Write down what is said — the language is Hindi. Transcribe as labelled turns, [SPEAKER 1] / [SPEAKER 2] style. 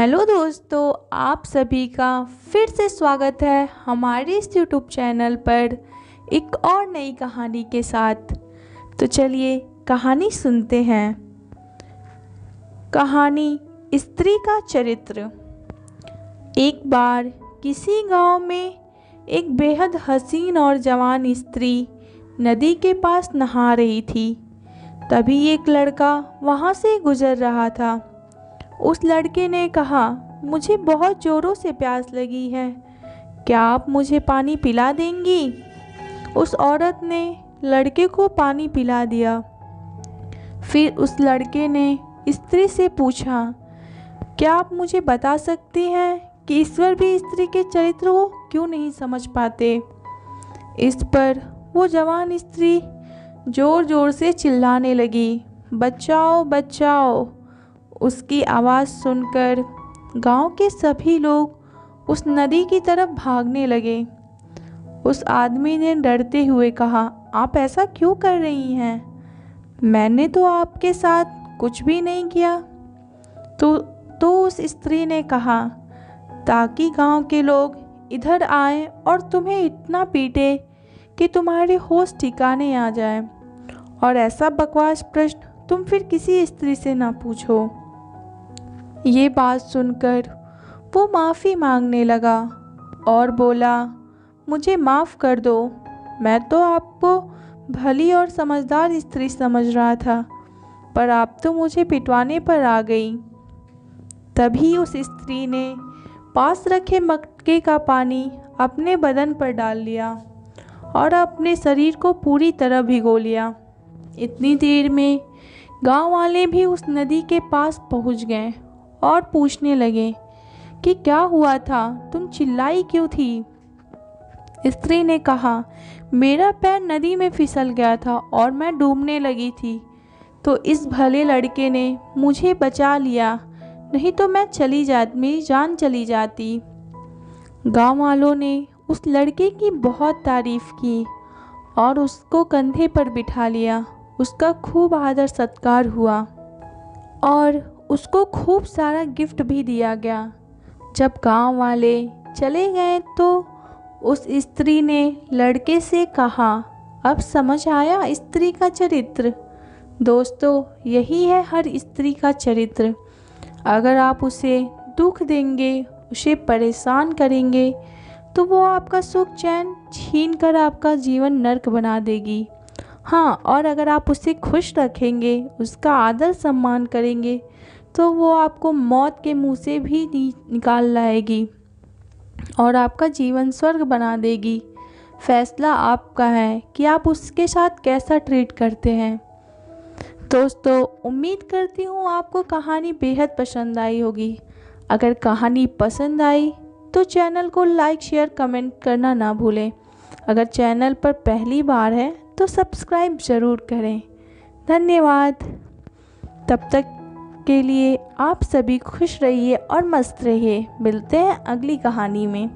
[SPEAKER 1] हेलो दोस्तों, आप सभी का फिर से स्वागत है हमारे इस यूट्यूब चैनल पर एक और नई कहानी के साथ। तो चलिए कहानी सुनते हैं। कहानी स्त्री का चरित्र। एक बार किसी गांव में एक बेहद हसीन और जवान स्त्री नदी के पास नहा रही थी। तभी एक लड़का वहां से गुजर रहा था। उस लड़के ने कहा, मुझे बहुत ज़ोरों से प्यास लगी है, क्या आप मुझे पानी पिला देंगी? उस औरत ने लड़के को पानी पिला दिया। फिर उस लड़के ने स्त्री से पूछा, क्या आप मुझे बता सकती हैं कि ईश्वर भी स्त्री के चरित्र को क्यों नहीं समझ पाते? इस पर वो जवान स्त्री ज़ोर ज़ोर से चिल्लाने लगी, बचाओ बचाओ। उसकी आवाज़ सुनकर गांव के सभी लोग उस नदी की तरफ भागने लगे। उस आदमी ने डरते हुए कहा, आप ऐसा क्यों कर रही हैं? मैंने तो आपके साथ कुछ भी नहीं किया। तो उस स्त्री ने कहा, ताकि गांव के लोग इधर आएं और तुम्हें इतना पीटे कि तुम्हारे होश ठिकाने आ जाए, और ऐसा बकवास प्रश्न तुम फिर किसी स्त्री से ना पूछो। ये बात सुनकर वो माफ़ी मांगने लगा और बोला, मुझे माफ़ कर दो, मैं तो आपको भली और समझदार स्त्री समझ रहा था, पर आप तो मुझे पिटवाने पर आ गई। तभी उस स्त्री ने पास रखे मटके का पानी अपने बदन पर डाल लिया और अपने शरीर को पूरी तरह भिगो लिया। इतनी देर में गांव वाले भी उस नदी के पास पहुंच गए और पूछने लगे कि क्या हुआ था, तुम चिल्लाई क्यों थी? स्त्री ने कहा, मेरा पैर नदी में फिसल गया था और मैं डूबने लगी थी, तो इस भले लड़के ने मुझे बचा लिया, नहीं तो मेरी जान चली जाती। गांव वालों ने उस लड़के की बहुत तारीफ की और उसको कंधे पर बिठा लिया। उसका खूब आदर सत्कार हुआ और उसको खूब सारा गिफ्ट भी दिया गया। जब गांव वाले चले गए तो उस स्त्री ने लड़के से कहा, अब समझ आया स्त्री का चरित्र? दोस्तों, यही है हर स्त्री का चरित्र। अगर आप उसे दुख देंगे, उसे परेशान करेंगे, तो वो आपका सुख चैन छीन कर आपका जीवन नर्क बना देगी। हाँ, और अगर आप उसे खुश रखेंगे, उसका आदर सम्मान करेंगे, तो वो आपको मौत के मुंह से भी निकाल लाएगी और आपका जीवन स्वर्ग बना देगी। फैसला आपका है कि आप उसके साथ कैसा ट्रीट करते हैं। दोस्तों, उम्मीद करती हूँ आपको कहानी बेहद पसंद आई होगी। अगर कहानी पसंद आई तो चैनल को लाइक, शेयर, कमेंट करना ना भूलें। अगर चैनल पर पहली बार है तो सब्सक्राइब ज़रूर करें। धन्यवाद। तब तक के लिए आप सभी खुश रहिए और मस्त रहिए। मिलते हैं अगली कहानी में।